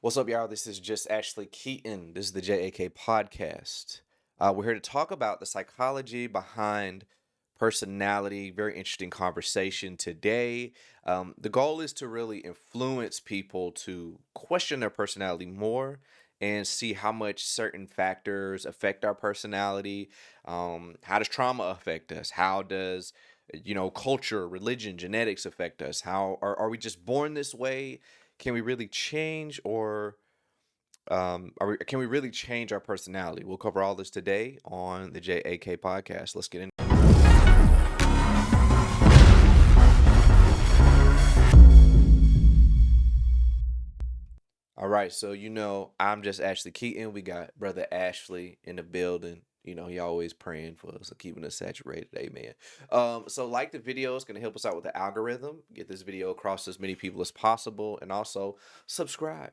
What's up, y'all? This is just Ashley Keaton. This is the JAK podcast. We're here to talk about the psychology behind personality. Very interesting conversation today. The goal is to really influence people to question their personality more and see how much certain factors affect our personality. How does trauma affect us? How does culture, religion, genetics affect us? How are we just born this way? Can we really change, or can we really change our personality? We'll cover all this today on the JAK podcast. Let's get in. All right, so I'm just Ashley Keaton. We got brother Ashley in the building. He always praying for us, so keeping us saturated. Amen. So like the video, it's gonna help us out with the algorithm. Get this video across to as many people as possible, and also subscribe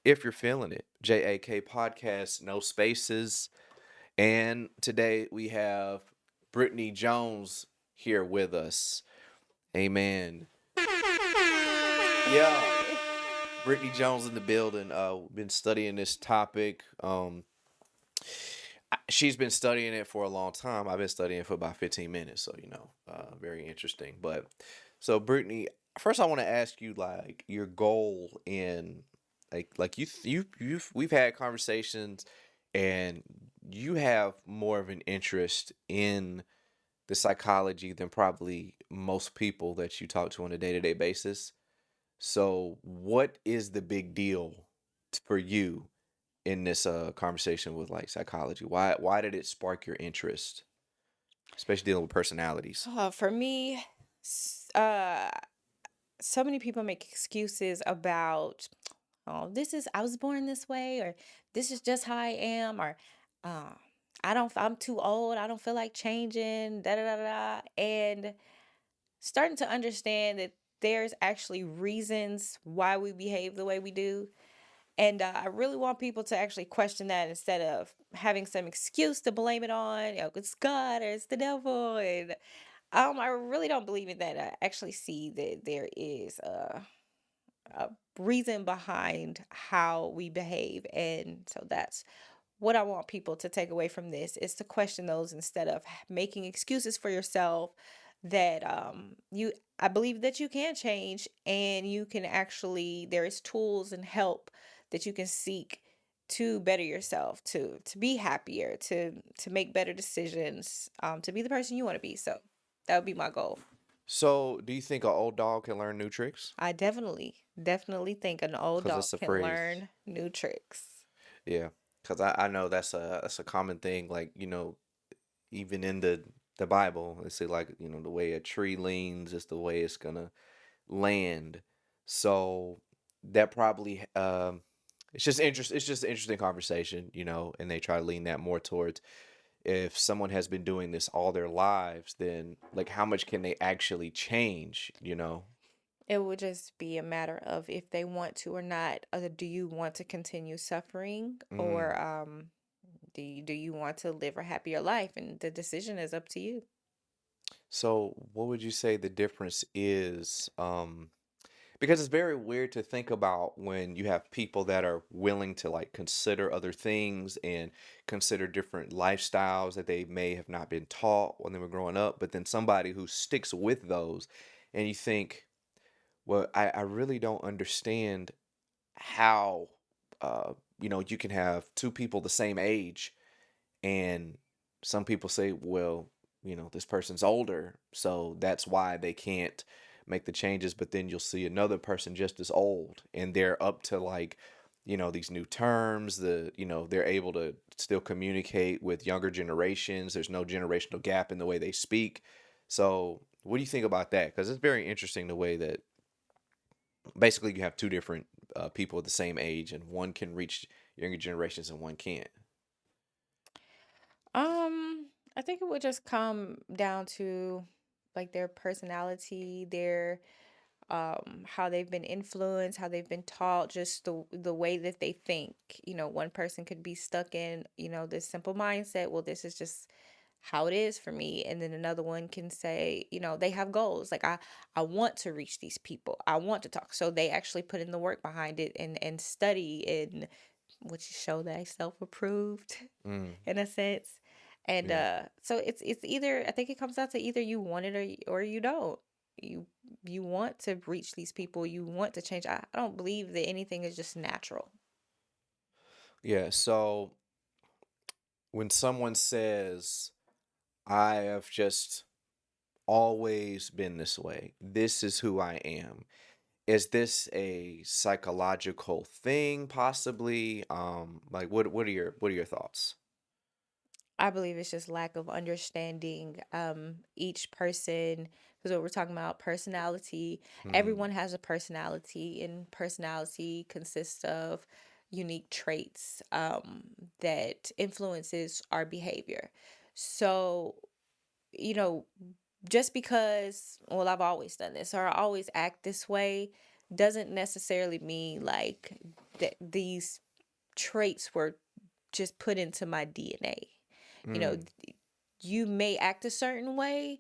if you're feeling it. JAK podcast, no spaces. And today we have Brittany Jones here with us. Amen. Yeah, Yay! Brittany Jones in the building. Been studying this topic. She's been studying it for a long time. I've been studying it for about 15 minutes, so very interesting. But so Brittany, first I want to ask you like your goal in like we've had conversations, and you have more of an interest in the psychology than probably most people that you talk to on a day-to-day basis. So, what is the big deal for you in this conversation with like psychology? Why did it spark your interest, especially dealing with personalities? For me, s- uh, so many people make excuses about, oh, I was born this way, or this is just how I am, or uh, I'm too old, I don't feel like changing, da da da da. And starting to understand that there's actually reasons why we behave the way we do. And I really want people to actually question that instead of having some excuse to blame it on. It's God or it's the devil. And I really don't believe in that. I actually see that there is a reason behind how we behave, and so that's what I want people to take away from this is to question those instead of making excuses for yourself. That you I believe that you can change, and you can actually there is tools and help that you can seek to better yourself, to be happier, to make better decisions, to be the person you want to be. So that would be my goal. So, do you think an old dog can learn new tricks? I definitely think an old Because dog it's a can phrase. learn new tricks. Yeah, because I know that's a common thing. Like even in the Bible, they say like the way a tree leans is the way it's gonna land. So that probably it's just an interesting conversation, and they try to lean that more towards if someone has been doing this all their lives, then like how much can they actually change? It would just be a matter of if they want to or not. Do you want to continue suffering, Mm. or do you want to live a happier life? And the decision is up to you. So what would you say the difference is? Because it's very weird to think about when you have people that are willing to like consider other things and consider different lifestyles that they may have not been taught when they were growing up, but then somebody who sticks with those, and you think, well, I really don't understand how you can have two people the same age, and some people say, well, this person's older, so that's why they can't make the changes. But then you'll see another person just as old, and they're up to like, these new terms. They're able to still communicate with younger generations. There's no generational gap in the way they speak. So, what do you think about that? Because it's very interesting the way that basically you have two different people of the same age, and one can reach younger generations and one can't. I think it would just come down to like their personality, their how they've been influenced, how they've been taught, just the way that they think. One person could be stuck in, this simple mindset. Well, this is just how it is for me, and then another one can say, they have goals, like I want to reach these people, I want to talk, so they actually put in the work behind it and study, and which show they self-approved Mm, in a sense. And yeah. so it's either, I think it comes down to either you want it, or you don't. you you want to reach these people, you want to change. I don't believe that anything is just natural. Yeah. So when someone says, I have just always been this way, this is who I am, is this a psychological thing possibly? Like what are your thoughts? I believe it's just lack of understanding each person, because what we're talking about, personality, Mm, everyone has a personality, and personality consists of unique traits that influences our behavior. So, you know, just because, well, I've always done this or I always act this way doesn't necessarily mean like that these traits were just put into my DNA. You know, mm, you may act a certain way,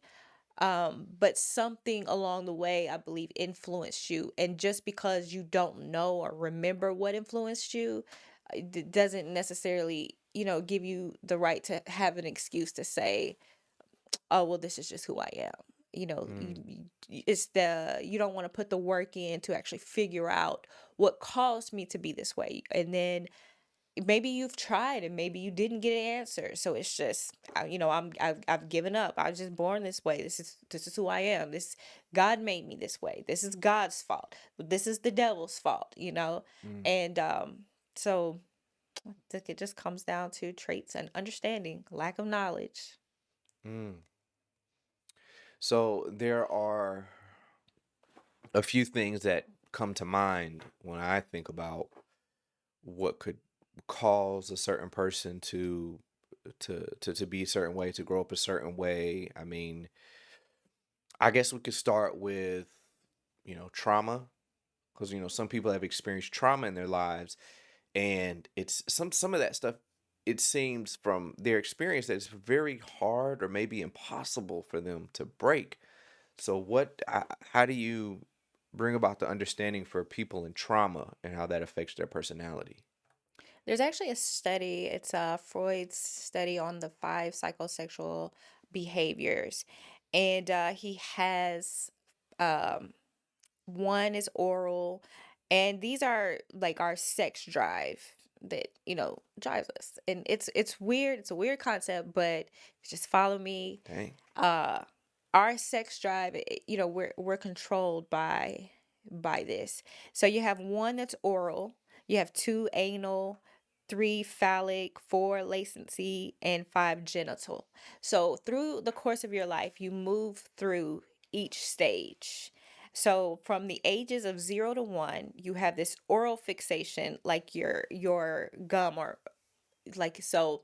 but something along the way, I believe, influenced you. And just because you don't know or remember what influenced you, doesn't necessarily, give you the right to have an excuse to say, oh, well, this is just who I am. mm, It's you don't want to put the work in to actually figure out what caused me to be this way. And then maybe you've tried and maybe you didn't get an answer, so it's just I've given up. I was just born this way. This is who I am. This God made me this way. This is God's fault. This is the devil's fault, mm, and so I think it just comes down to traits and understanding, lack of knowledge. mm. So there are a few things that come to mind when I think about what could cause a certain person to be a certain way, to grow up a certain way. I mean, I guess we could start with, trauma, because some people have experienced trauma in their lives, and it's some of that stuff. It seems from their experience that it's very hard or maybe impossible for them to break. So, how do you bring about the understanding for people in trauma and how that affects their personality? There's actually a study, it's Freud's study on the five psychosexual behaviors, and he has um one is oral, and these are like our sex drive that drives us. And it's weird. It's a weird concept, but just follow me. Dang. Uh, our sex drive, we're controlled by this. So you have one that's oral, you have two anal, three phallic, four lacency, and five genital. So through the course of your life, you move through each stage. So from the ages of 0 to 1, you have this oral fixation, like your gum, or like so.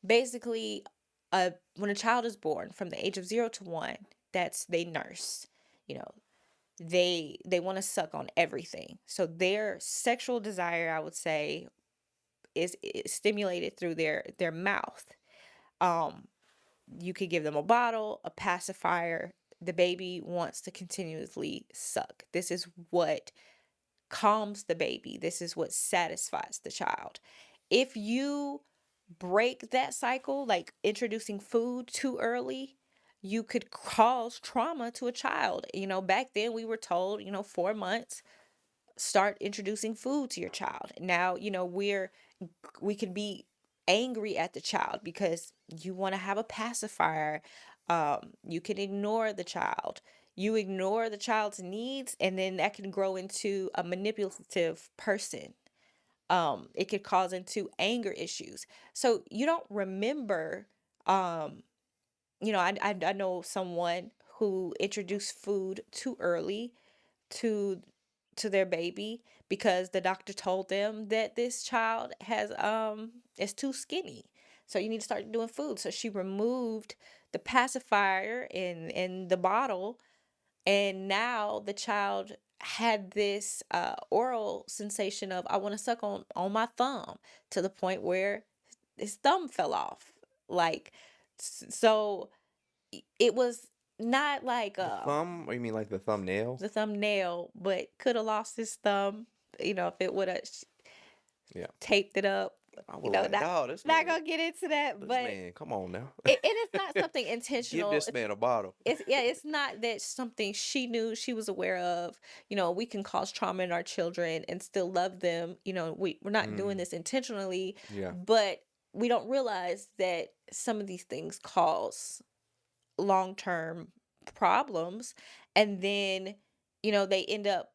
Basically, when a child is born, from the age of 0 to 1, that's they nurse. You know, they want to suck on everything. So their sexual desire, I would say, is stimulated through their mouth. Um, you could give them a bottle, a pacifier. The baby wants to continuously suck. This is what calms the baby. This is what satisfies the child. If you break that cycle, like introducing food too early, you could cause trauma to a child. Back then we were told, 4 months, start introducing food to your child. Now, we could be angry at the child because you want to have a pacifier. You can ignore the child. You ignore the child's needs, and then that can grow into a manipulative person. It could cause into anger issues. So you don't remember. Um, I know someone who introduced food too early to their baby because the doctor told them that this child has is too skinny. So you need to start doing food. So she removed the pacifier in the bottle, and now the child had this oral sensation of, I want to suck on my thumb, to the point where his thumb fell off. Like, So it was not like The thumb? Or you mean like the thumbnail? the thumbnail, but could have lost his thumb, if it would have Yeah. taped it up. I was like, Not dog, gonna get into that, this but man, come on now. and it's not something Give intentional. this man a bottle. It's yeah, it's not that something she knew, she was aware of. We can cause trauma in our children and still love them. We're not doing Mm, this intentionally, yeah. but we don't realize that some of these things cause long-term problems, and then they end up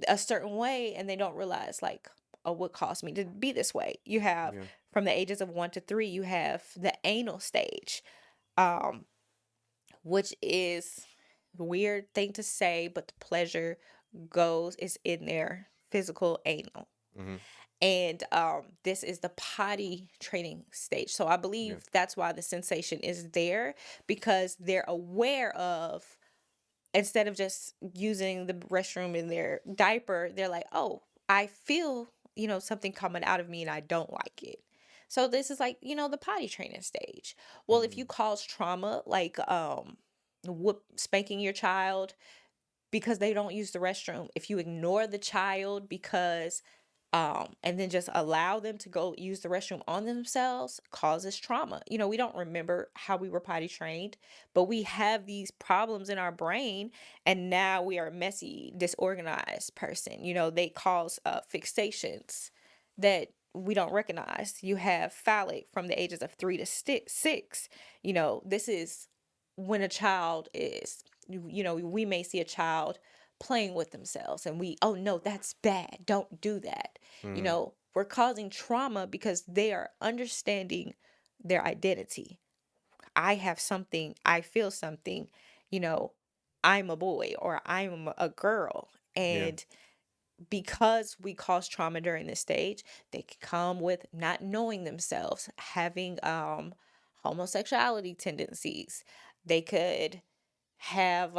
a certain way, and they don't realize, like, oh, what caused me to be this way. You have, Yeah. from the ages of 1 to 3, you have the anal stage, um which is a weird thing to say, but the pleasure goes is in their physical anal. Hmm. And this is the potty training stage. So I Yeah. believe that's why the sensation is there, because they're aware of, instead of just using the restroom in their diaper, they're like, oh, I feel, something coming out of me and I don't like it. So this is like, the potty training stage. Well, if you Mm, cause trauma, like spanking your child because they don't use the restroom, if you ignore the child because and then just allow them to go use the restroom on themselves, causes trauma. We don't remember how we were potty trained, but we have these problems in our brain, and now we are a messy, disorganized person. They cause fixations that we don't recognize. You have phallic from the ages of 3 to 6. This is when a child is, we may see a child playing with themselves, and oh no, that's bad, don't do that. mm, We're causing trauma because they are understanding their identity. I have something, I feel something, you know I'm a boy or I'm a girl. yeah. And because we cause trauma during this stage, they can come with not knowing themselves, having homosexuality tendencies. They could have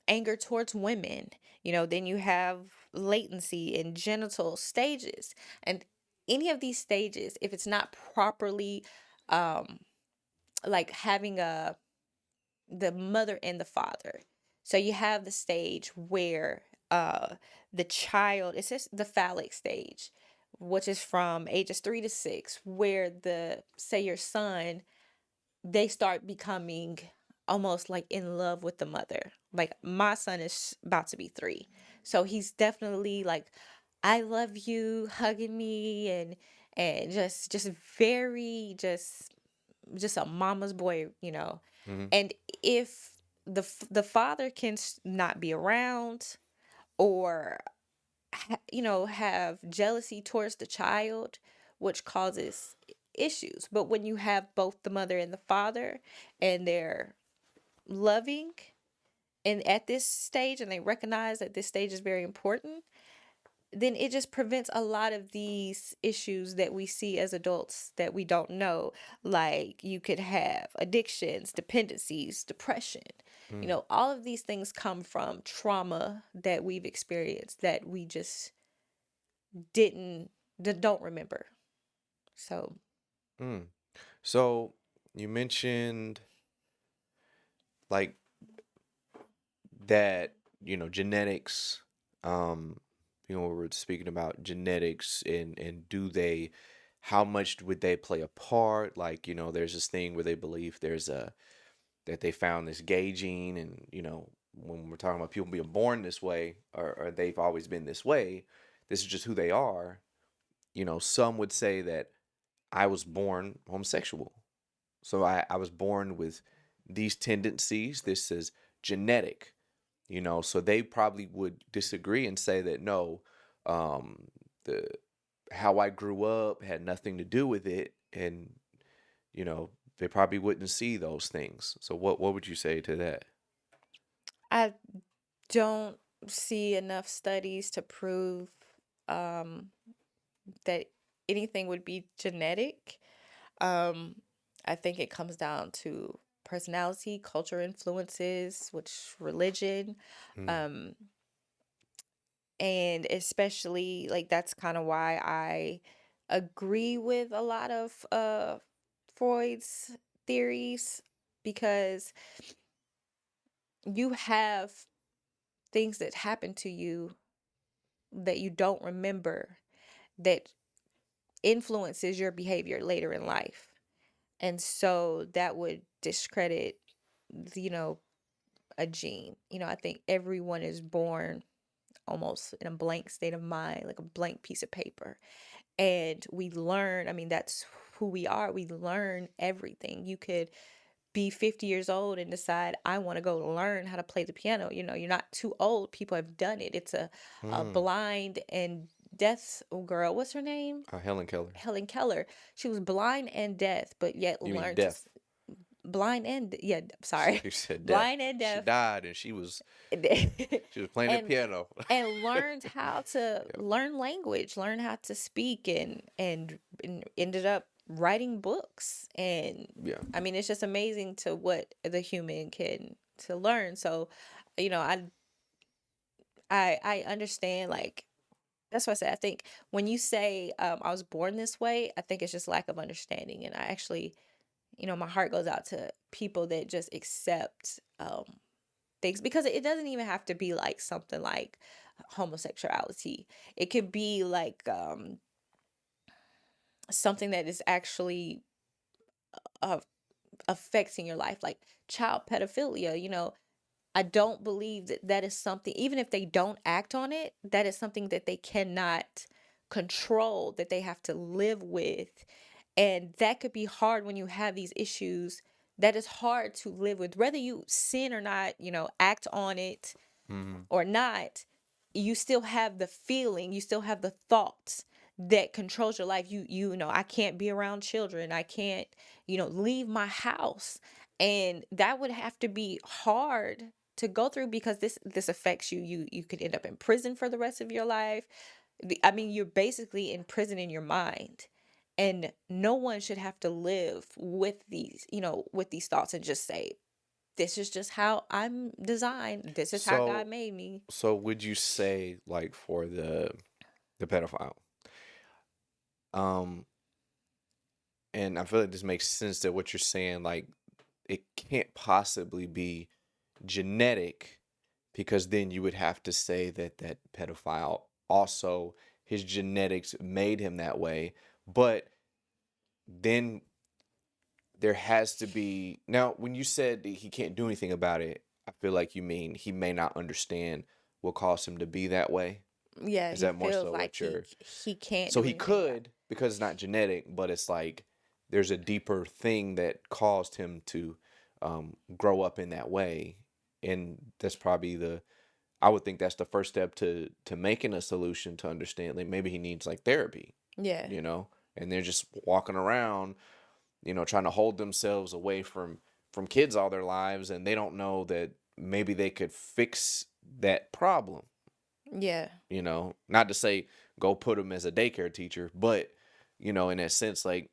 anger towards women. Then you have latency in genital stages. And any of these stages, if it's not properly, um, like having the mother and the father. So you have the stage where the child, it's just the phallic stage, which is from ages 3 to 6, where say your son, they start becoming almost like in love with the mother. Like my son is about to be 3. So he's definitely like, I love you, hugging me, and just very just a mama's boy. Hmm. And if the father can not be around, or have jealousy towards the child, which causes issues. But when you have both the mother and the father, and they're loving, and at this stage, and they recognize that this stage is very important, then it just prevents a lot of these issues that we see as adults that we don't know. Like, you could have addictions, dependencies, depression. Mm, All of these things come from trauma that we've experienced that we just didn't don't remember. So mm. So you mentioned like that, genetics, um, we were speaking about genetics, and how much would they play a part? Like, there's this thing where they believe that they found this gay gene, and, when we're talking about people being born this way, or they've always been this way, this is just who they are. Some would say that I was born homosexual. So I was born with these tendencies. This is genetic, so they probably would disagree and say that no, the how I grew up had nothing to do with it, and they probably wouldn't see those things. So what would you say to that? I don't see enough studies to prove um, that anything would be genetic. Um, I think it comes down to personality, culture influences, which religion, Mm, um, and especially, like, that's kind of why agree with a lot of Freud's theories because you have things that happen to you that you don't remember that influences your behavior later in life. And so that would discredit, you know, a gene. I think everyone is born almost in a blank state of mind, like a blank piece of paper. And we learn, I mean, that's who we are. We learn everything. You could be 50 years old and decide, I want to go learn how to play the piano. You're not too old. People have done it. It's a Mm, blind and deaf girl. What's her name? Helen Keller. Helen Keller. She was blind and deaf, but yet You mean learned to deaf? blind and yeah, sorry. You said deaf. Blind and She deaf. died, and she was playing the and piano. and learned how to Yeah, learn language, learn how to speak, and ended up writing books. And yeah. I mean, it's just amazing to what the human can to learn. So, you know, I understand, like, that's what I said. I think when you say I was born this way, I think it's just lack of understanding. And I actually, my heart goes out to people that just accept things, because it doesn't even have to be like something like homosexuality. It could be like something that is actually uh, affecting your life, like child pedophilia. I don't believe that that is something, even if they don't act on it, that is something that they cannot control, that they have to live with. And that could be hard when you have these issues. That is hard to live with, whether you sin or not, act on it Hmm. or not. You still have the feeling, you still have the thoughts that controls your life. I can't be around children. I can't, leave my house. And that would have to be hard to go through, because this affects you. You could end up in prison for the rest of your life. I mean, you're basically in prison in your mind. And no one should have to live with these thoughts and just say, this is just how I'm designed. This is how God So, made me. would you say, like, for the pedophile, um, and I feel like this makes sense that what you're saying, like, it can't possibly be genetic, because then you would have to say that that pedophile also, his genetics made him that way. But then there has to be, now when you said that he can't do anything about it, I feel like you mean he may not understand what caused him to be that way. Yeah, Is he that more feels so like what you're, he can't so do he anything about could, because it's not genetic, but it's like there's a deeper thing that caused him to grow up in that way. And that's probably the, I would think that's the first step to making a solution, to understand like maybe he needs like therapy, it. Yeah. you know, and they're just walking around, trying to hold themselves away from kids all their lives, and they don't know that maybe they could fix that problem. Yeah. Not to say go put them as a daycare teacher, but in that sense, like,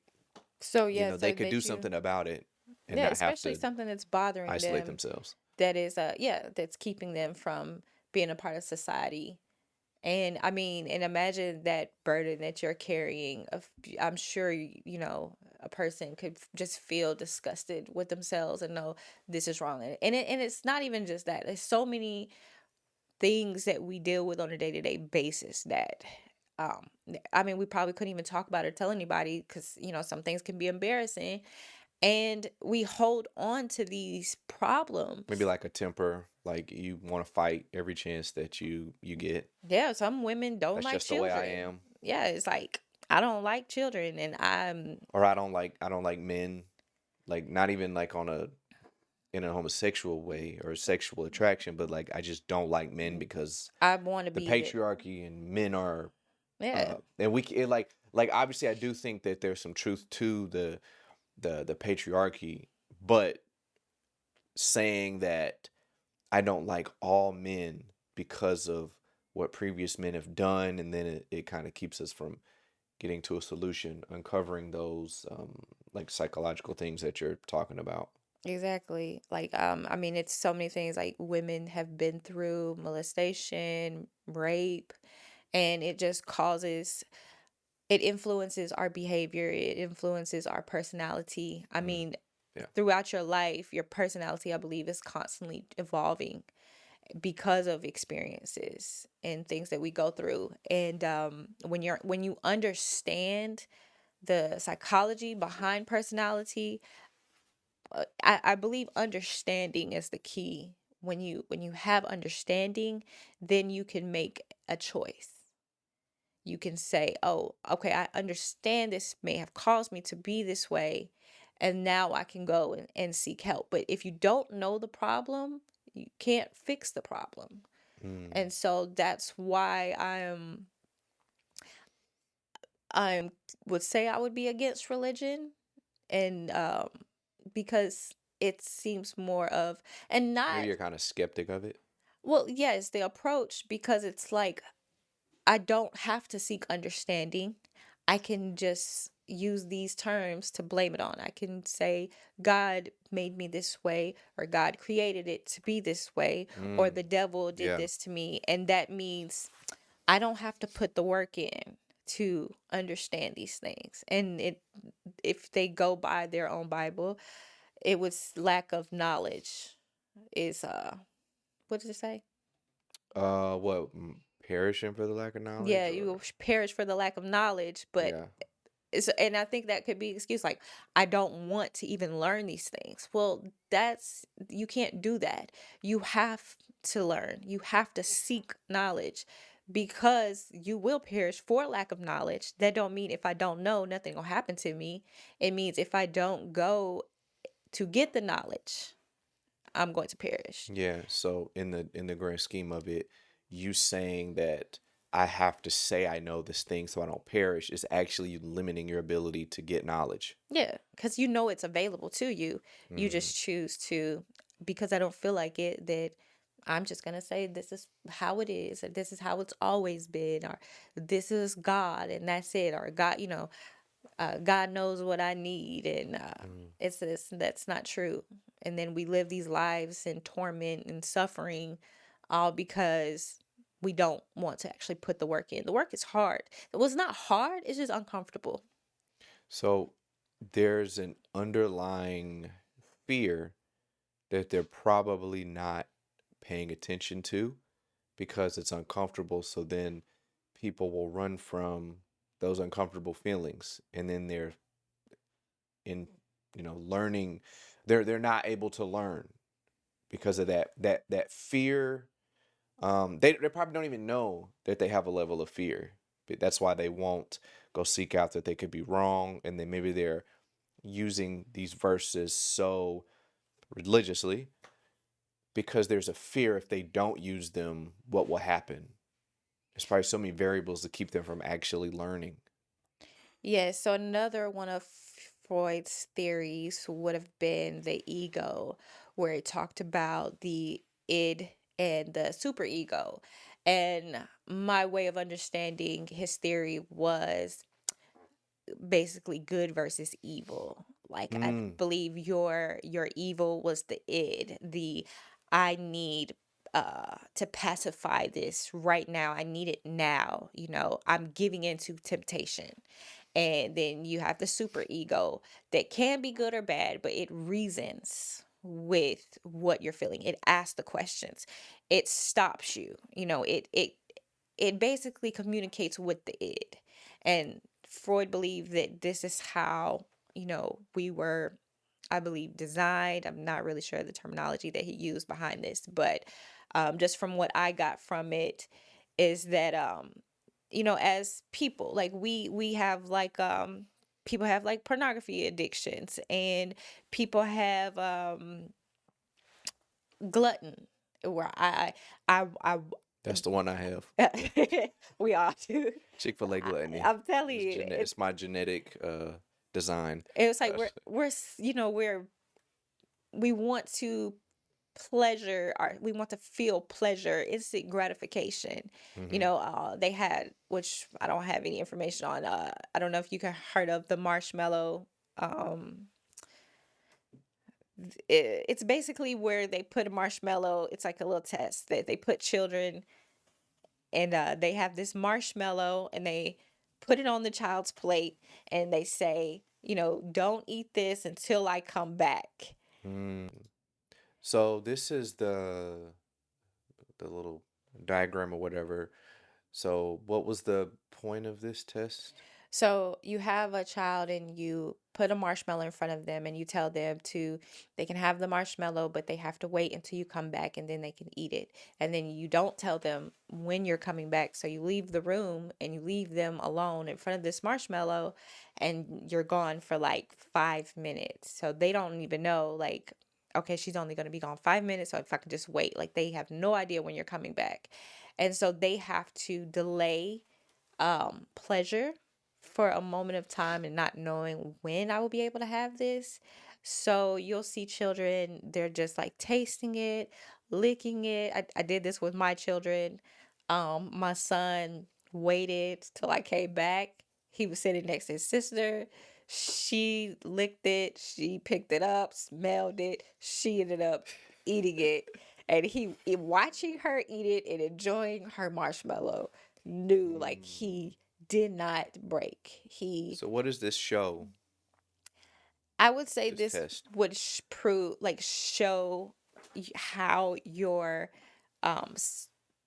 So yeah, they so could do that you something about it and yeah, not have especially to something that's bothering isolate them, themselves. that is yeah, that's keeping them from being a part of society. And I mean, and imagine that burden that you're carrying of, I'm sure a person could just feel disgusted with themselves and know this is wrong. And it's not even just that. There's so many things that we deal with on a day-to-day basis that I mean, we probably couldn't even talk about or tell anybody, because some things can be embarrassing, and we hold on to these Maybe problems. like a temper, like you want to fight every chance that you get. Yeah, some women don't That's like just the way I children. am. Yeah, it's like, I don't like children, and Or I don't like men, like not even like in a homosexual way or sexual attraction, but like I just don't like men because I want to the be that. patriarchy, and men are Yeah. and like obviously I do think that there's some truth to the patriarchy, but saying that I don't like all men because of what previous men have done, and then it kind of keeps us from getting to a solution, uncovering those like psychological things that you're talking about. Exactly. Like, I mean, it's so many things, like women have been through molestation, rape, and it just causes it influences our behavior, it influences our personality. I Mm, mean, yeah. throughout your life, your personality, I believe, is constantly evolving because of experiences and things that we go through. And when you understand the psychology behind personality, I believe understanding is the key. When you have understanding, then you can make a choice. You can say, "Oh, okay, I understand this may have caused me to be this way, and now I can go and seek help." But if you don't know the problem, you can't fix the problem. Mm. And so that's why I'm would say I would be against religion, and because it seems more of, and Maybe not, you're kind of skeptic of it. well, yes, the approach, because it's like I don't have to seek understanding. I can just use these terms to blame it on. I can say, God made me this way, or God created it to be this way, or Mm, the devil did yeah. this to me. And that means I don't have to put the work in to understand these things. And if they go by their own Bible, it was lack of knowledge is what does it say? What? Perishing for the lack of Yeah, knowledge, you will or perish for the lack of knowledge, but yeah. and I think that could be excuse, like, I don't want to even learn these things. Well, that's, you can't do that. You have to learn. You have to seek knowledge, because you will perish for lack of knowledge. That don't mean if I don't know, nothing will happen to me. It means if I don't go to get the knowledge, I'm going to perish. Yeah, so in the grand scheme of it, you saying that I have to say I know this thing so I don't perish is actually you limiting your ability to get knowledge. Yeah, because you know it's available to you. You Mm, just choose to, because I don't feel like it, that I'm just gonna say this is how it is, or this is how it's always been, or this is God, and that's it, or God, God knows what I need, and mm. it's this, that's not true. And then we live these lives in torment and suffering, all because we don't want to actually put the work in. The work is hard. It was not hard, it's just uncomfortable. So there's an underlying fear that they're probably not paying attention to because it's uncomfortable. So then people will run from those uncomfortable feelings, and then they're in, learning. They're not able to learn because of that fear. They probably don't even know that they have a level of fear. But that's why they won't go seek out that they could be wrong, and then maybe they're using these verses so religiously because there's a fear if they don't use them, what will happen? There's probably so many variables to keep them from actually learning. Yes, so another one of Freud's theories would have been the ego, where it talked about the id and the superego. And my way of understanding his theory was basically good versus evil. Like, I Mm, believe your evil was the id, the I need to pacify this right now. I need it now. I'm giving into temptation. And then you have the super ego that can be good or bad, but it reasons with what you're feeling. It asks the questions. It stops you. It basically communicates with the id. And Freud believed that this is how, we were, I believe, designed. I'm not really sure the terminology that he used behind this, but just from what I got from it is that as people, like we have like people have like pornography addictions, and people have glutton, where I that's the one I have. we all do. Chick-fil-A gluttony. I'm telling you, It's my genetic design. it was like Uh, we want to we want to feel pleasure, instant gratification. mhm. They had, which I don't have any information on, I don't know if you heard of the marshmallow. um it's basically where they put a marshmallow. It's like a little test that they put children, and they have this marshmallow, and they put it on the child's plate, and they say, don't eat this until I come back. Mm. So this is the little diagram or whatever. So what was the point of this test? So you have a child and you put a marshmallow in front of them and you tell them they can have the marshmallow, but they have to wait until you come back and then they can eat it. And then you don't tell them when you're coming back. So you leave the room and you leave them alone in front of this marshmallow and you're gone for like 5 minutes. So they don't even know, like, okay, she's only going to be gone 5 minutes. So if I could just wait, like they have no idea when you're coming back. And so they have to delay pleasure for a moment of time and not knowing when I will be able to have this. So you'll see children, they're just like tasting it, licking it. I did this with my children. My son waited till I came back. He was sitting next to his sister. She licked it, she picked it up, smelled it, she ended up eating it. And watching her eat it and enjoying her marshmallow, knew like Mm. he did not break. He So what does this show, I would say this this test? would prove, like, show how your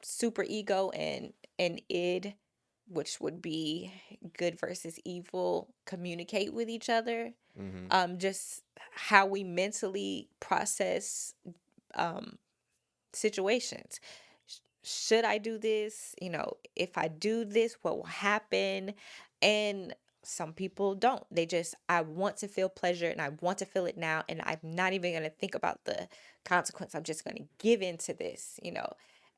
super ego and id, which would be good versus evil, communicate with each other. Mm-hmm. Just how we mentally process um situations. Should I do this? If I do this, what will happen? And some people don't. I want to feel pleasure and I want to feel it now. And I'm not even going to think about the consequence. I'm just going to give into this.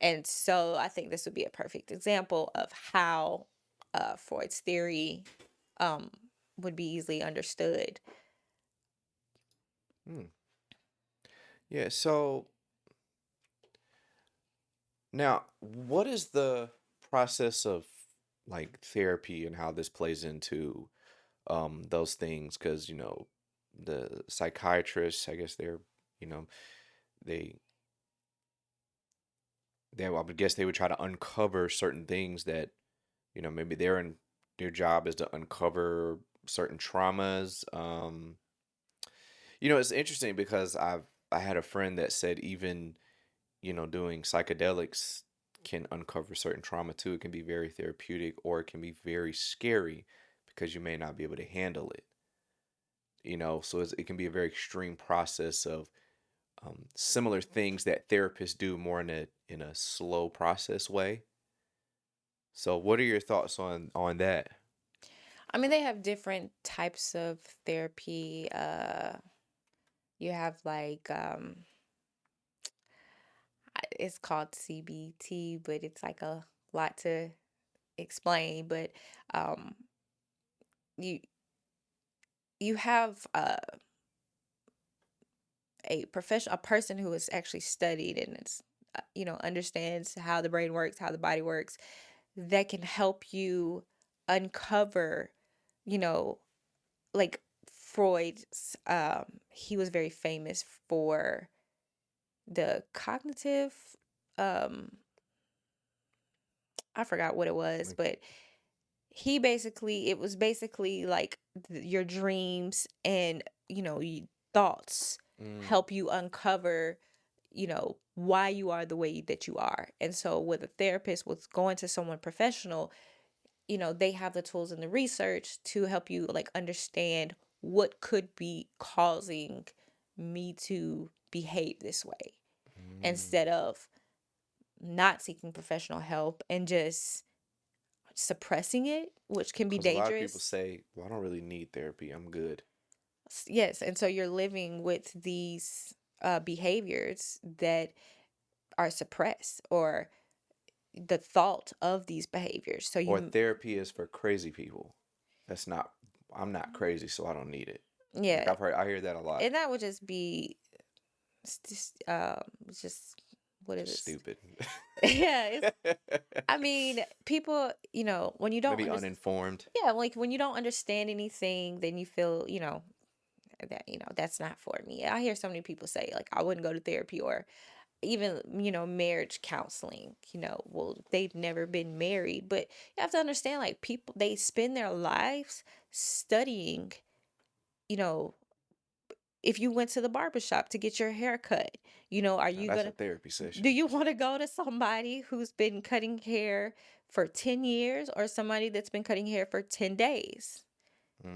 And so I think this would be a perfect example of how Freud's theory um, would be easily understood. Mm. Yeah, so now what is the process of like therapy and how this plays into those things? Because the psychiatrists, I guess you know they I would guess they would try to uncover certain things that maybe their job is to uncover certain traumas. It's interesting because I had a friend that said even doing psychedelics can uncover certain trauma too. It can be very therapeutic or it can be very scary because you may not be able to handle it. So it can be a very extreme process of similar things that therapists do more in a slow process way. So, what are your thoughts on that? I mean, they have different types of therapy. You have like it's called CBT, but it's like a lot to explain. But um, you you have a person who has actually studied and it's understands how the brain works, how the body works, that can help you uncover, you know, like Freud's. He was very famous for the cognitive. Um, I forgot what it was, Like, but it was basically like your dreams and thoughts mm, help you uncover why you are the way that you are. And so with a therapist, with going to someone professional, they have the tools and the research to help you like understand what could be causing me to behave this way, instead of not seeking professional help and just suppressing it, which can be because a lot of people dangerous. say, "Well, I don't really need therapy. I'm good." Yes, and so you're living with these behaviors that are suppressed, or the thought of these behaviors. So Or you, therapy is for crazy people. That's not. I'm not crazy, so I don't need it. Like yeah, I hear that a lot. and that would just be just what is Just it? stupid. Yeah, I mean, people, when you don't Maybe understand, uninformed. yeah, like when you don't understand anything, then you feel, that that's not for me. I hear so many people say like I wouldn't go to therapy, or even, marriage counseling, well, they've never been married, but you have to understand, like, people, they spend their lives studying, you know, if you went to the barber shop to get your hair cut, are Now you that's a gonna therapy do session. you want to go to somebody who's been cutting hair for 10 years or somebody that's been cutting hair for 10 days?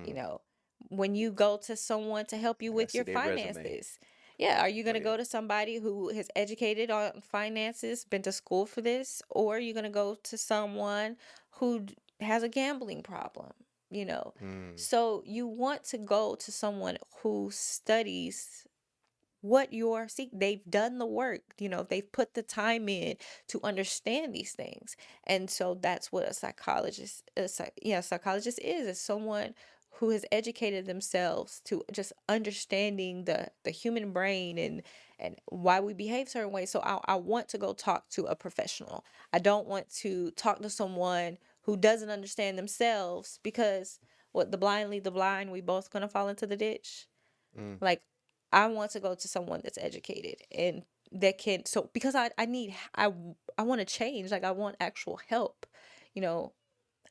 you Mm, know, when you go to someone to help you I gotta with see your their resume. finances. Yeah, are you going Oh to yeah. go to somebody who has educated on finances, been to school for this, or are you going to go to someone who has a gambling problem, you know? Mm, So you want to go to someone who studies what you're seeking. They've done the work, they've put the time in to understand these things. And so that's what a psychologist is someone who has educated themselves to just understanding the human brain and why we behave certain ways. So I want to go talk to a professional. I don't want to talk to someone who doesn't understand themselves, because what, the blind lead the blind, we both gonna fall into the ditch. mm, Like, I want to go to someone that's educated and that can, so because I need I want to change, like I want actual help. You know,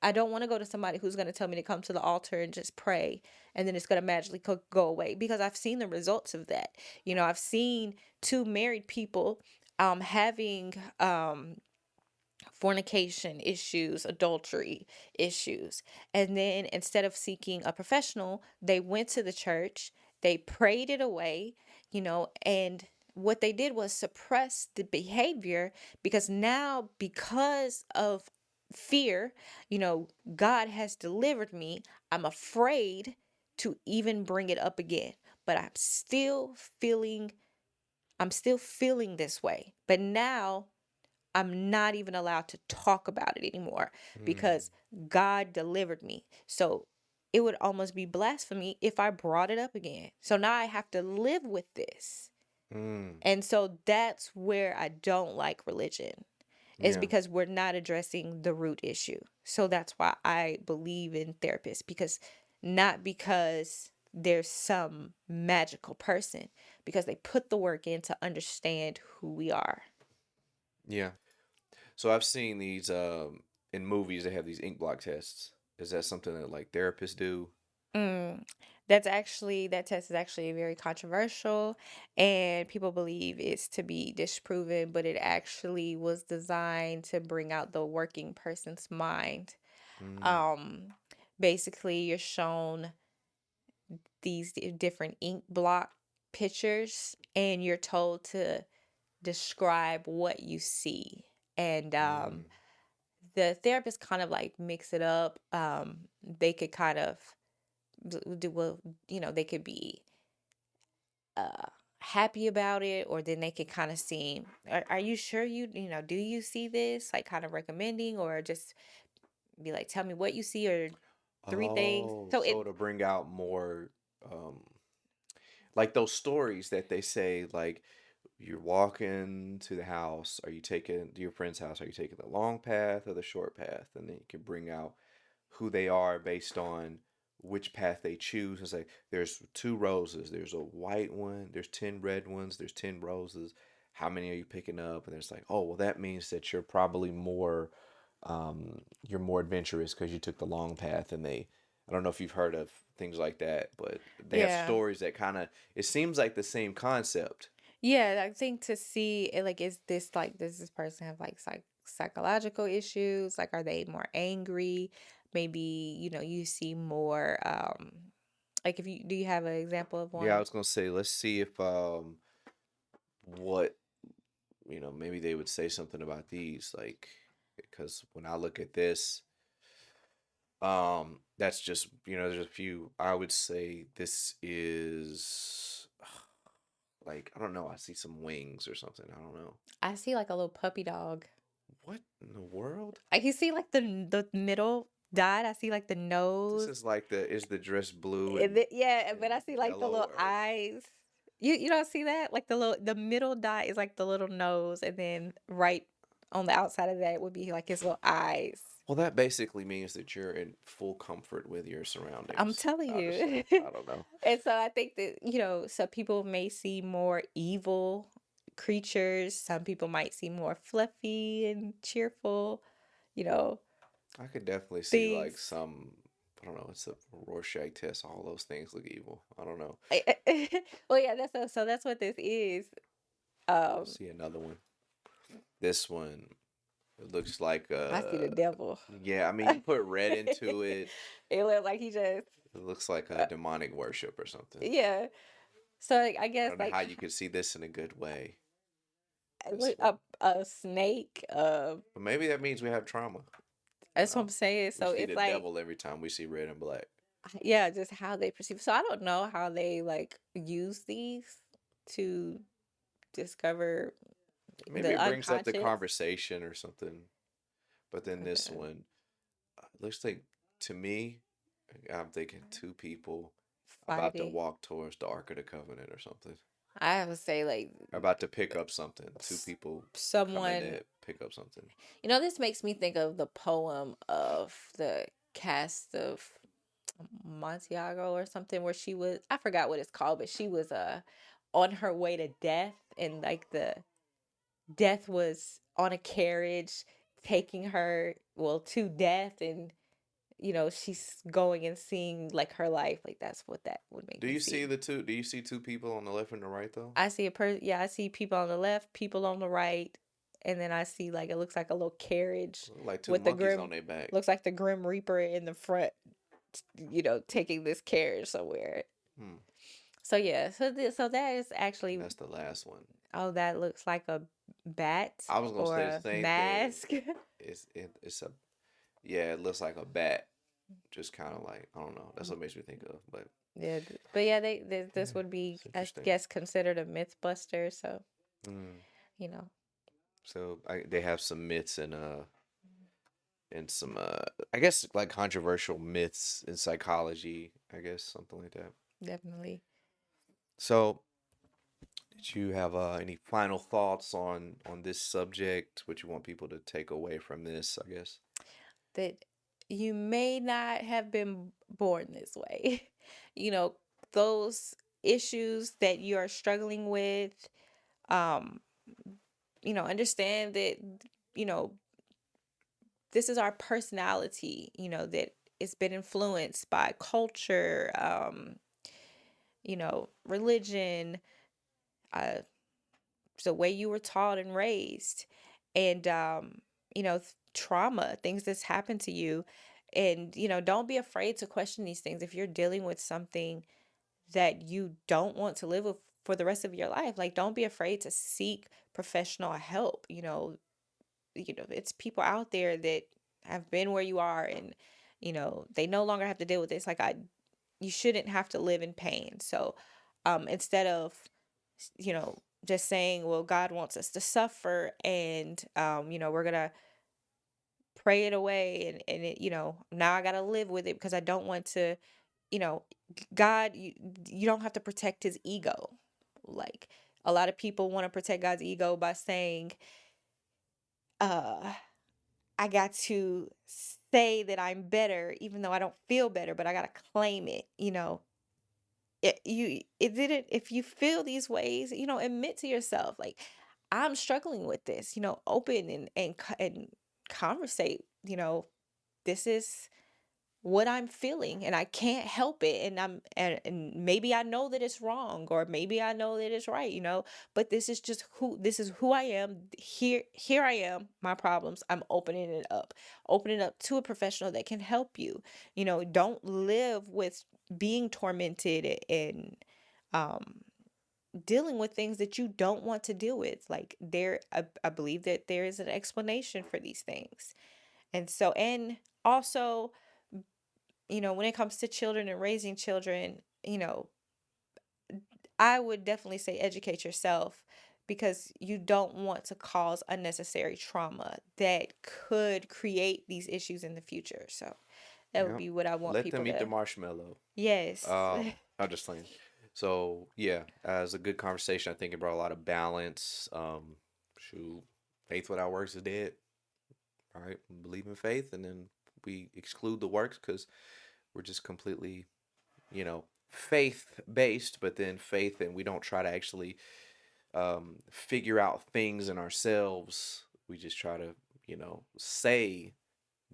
I don't want to go to somebody who's going to tell me to come to the altar and just pray and then it's going to magically go away, because I've seen the results of that. I've seen two married people having fornication issues, adultery issues. And then instead of seeking a professional, they went to the church, they prayed it away, and what they did was suppress the behavior, because now, because of fear, God has delivered me. I'm afraid to even bring it up again, but I'm still feeling this way. But now I'm not even allowed to talk about it anymore, mm, because God delivered me. So it would almost be blasphemy if I brought it up again. So now I have to live with this. mm. And so that's where I don't like religion, is Yeah. because we're not addressing the root issue. So that's why I believe in therapists, because not because there's some magical person, because they put the work in to understand who we are. Yeah. So I've seen these in movies they have these ink blot tests. Is that something that like therapists do? Mm, that test is actually very controversial, and people believe it's to be disproven, but it actually was designed to bring out the working person's mind. Mm, Um, Basically, you're shown these different ink block pictures, and you're told to describe what you see. And mm, the therapist kind of like mix it up. They could kind of do well, they could be uh happy about it, or then they could kind of seem, are you sure do you see this, like kind of recommending, or just be like, tell me what you see, or three things. oh, So so it to bring out more, um, like those stories that they say, like you're walking to the house, are you taking to your friend's house? Are you taking the long path or the short path? And then you can bring out who they are based on which path they choose. It's like there's two roses, there's a white one, there's 10 red ones, there's 10 roses. How many are you picking up? And it's like, oh, well, that means that you're probably you're more adventurous because you took the long path. And I don't know if you've heard of things like that, but they have Yeah. stories that kind of, it seems like the same concept. Yeah, I think to see it, like, is this like, does this person have like psychological issues? Like, are they more angry? Maybe, you see more, like, if you do you have an example of Yeah, I one? was gonna say, let's see if what maybe they would say something about these, like, because when I look at this, that's just, there's a few. I would say this is like, I don't know. I see some wings or something. I don't know. I see like a little puppy dog. What in the world? I can see like the middle dot. I see like the This nose. is like is the dress blue Yeah, but and I see like the yellow little or eyes. You don't see that? Like the middle dot is like the little nose, and then right on the outside of that would be like his little eyes. well, that basically means that you're in full comfort with your I'm surroundings. telling Honestly, you. I don't know. And so I think that, so people may see more evil, creatures. Some people might see more fluffy and cheerful, you know, I could definitely see like things. some. I don't know. It's a Rorschach test. All those things look evil. I don't know. Well, yeah, so that's what this is. Let's Um, see another one. This one. It looks like I see the devil. yeah. I mean, you put red into it. It looked like he just, It looks like a uh, demonic worship or something. yeah. So like, I I guess don't know like how you could see this in a good way. This look one. a snake. But maybe that means we have trauma. That's what I'm No. saying. We So see it's the like, devil every time we see red and black. yeah, just how they perceive. So I don't know how they like use these to discover Maybe the it brings up the unconscious. conversation or something. But then this Uh, one looks like, to me, I'm thinking two people about to Fighting. walk towards the Ark of the Covenant or something. I would say like About to pick up something. Two s- people come in someone. to pick up something. This makes me think of the poem of the cast of Montiago or something, where she was, I forgot what it's called, but she was on her way to death, and like the death was on a carriage taking her, well, to death, and she's going and seeing like her life. Like that's what that would make Do me you see see. the two? Do you see two people on the left and the right though? I see a person. Yeah, I see people on the left, people on the right, and then I see like it looks like a little carriage Look like two with the monkeys grim. on their back. Looks like the Grim Reaper in the front. Taking this carriage somewhere. Hmm. So yeah, so that is And actually. that's the last one. Oh, that looks like a bat I was gonna or say the a same thing. mask. It's a, yeah. It looks like a bat. Just kind of like, I don't know. That's what makes me think of. But Yeah, but yeah, this yeah, would be, it's I interesting. guess, considered a myth buster. So Mm. you know, So they have some myths and some I guess like controversial myths in psychology. I guess something like that. definitely So did you have any final thoughts on this subject? What you want people to take away from this? I guess. that you may not have been born this way. you know, those issues that you are struggling with, um, understand that, you know, this is our personality, that it's been influenced by culture, religion, uh, the way you were taught and raised, and trauma, things that's happened to you. And don't be afraid to question these things if you're dealing with something that you don't want to live with for the rest of your life. Like, don't be afraid to seek professional help. It's people out there that have been where you are, and they no longer have to deal with this. Like, you shouldn't have to live in pain. So instead of just saying, well, God wants us to suffer, and we're gonna pray it away, and now I gotta live with it because I don't want to, you know God, you don't have to protect his ego. Like, a lot of people want to protect God's ego by saying, uh I got to say that I'm better even though I don't feel better, but I got to claim it. It didn't. If you feel these ways, admit to yourself, like, I'm struggling with this. Open and conversate. This is what I'm feeling, and I can't help it, and and maybe I know that it's wrong, or maybe I know that it's right. But this is who I am. Here I am, my problems. I'm opening up to a professional that can help you. Don't live with being tormented and um dealing with things that you don't want to deal with. Like, I believe that there is an explanation for these things. And also, when it comes to children and raising children, I would definitely say educate yourself, because you don't want to cause unnecessary trauma that could create these issues in the future. So that would Yeah. be what I want Let them people eat the to. marshmallow. Yes. I'm just playing. So yeah, as a good conversation, I think it brought a lot of balance. Shoot, faith without works is dead. All right, believe in faith, and then we exclude the works because we're just completely, faith based. But then faith, and we don't try to actually figure out things in ourselves. We just try to, say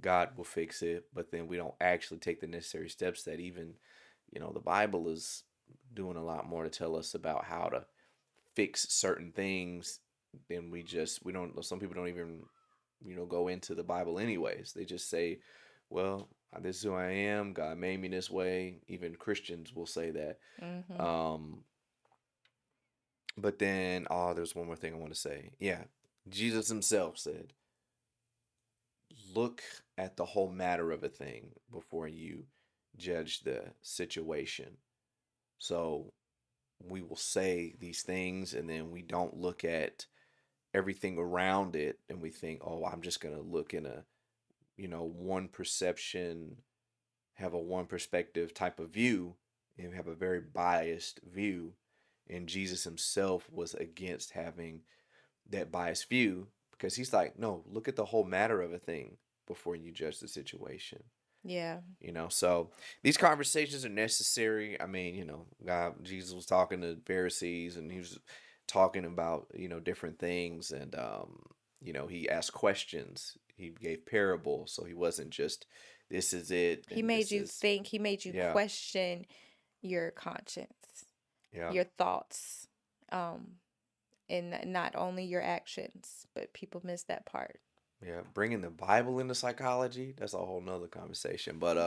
God will fix it, but then we don't actually take the necessary steps that even, the Bible is doing a lot more to tell us about how to fix certain things. Then we don't, some people don't even, go into the Bible anyways. They just say, well, this is who I am. God made me this way. Even Christians will say that. Mm-hmm. Um, but then, oh, there's one more thing I want to say. Yeah, Jesus himself said, look at the whole matter of a thing before you judge the situation. So we will say these things and then we don't look at everything around it and we think, oh, I'm just going to look in a, one perception, have a one perspective type of view and have a very biased view. And Jesus himself was against having that biased view because he's like, no, look at the whole matter of a thing before you judge the situation. Yeah. So these conversations are necessary. I mean, God, Jesus was talking to Pharisees and he was talking about, different things and, he asked questions. He gave parables. So he wasn't just, this is it He and made this you is, think, he made you yeah, question your conscience, yeah, your thoughts, um, and not only your actions, but people miss that part. yeah. Bringing the Bible into psychology, that's a whole nother conversation. But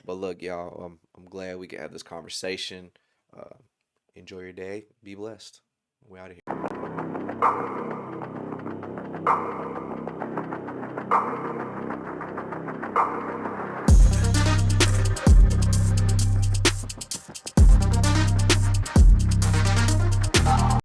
look, y'all, I'm glad we could have this conversation. Uh, enjoy your day. Be blessed. We out of here.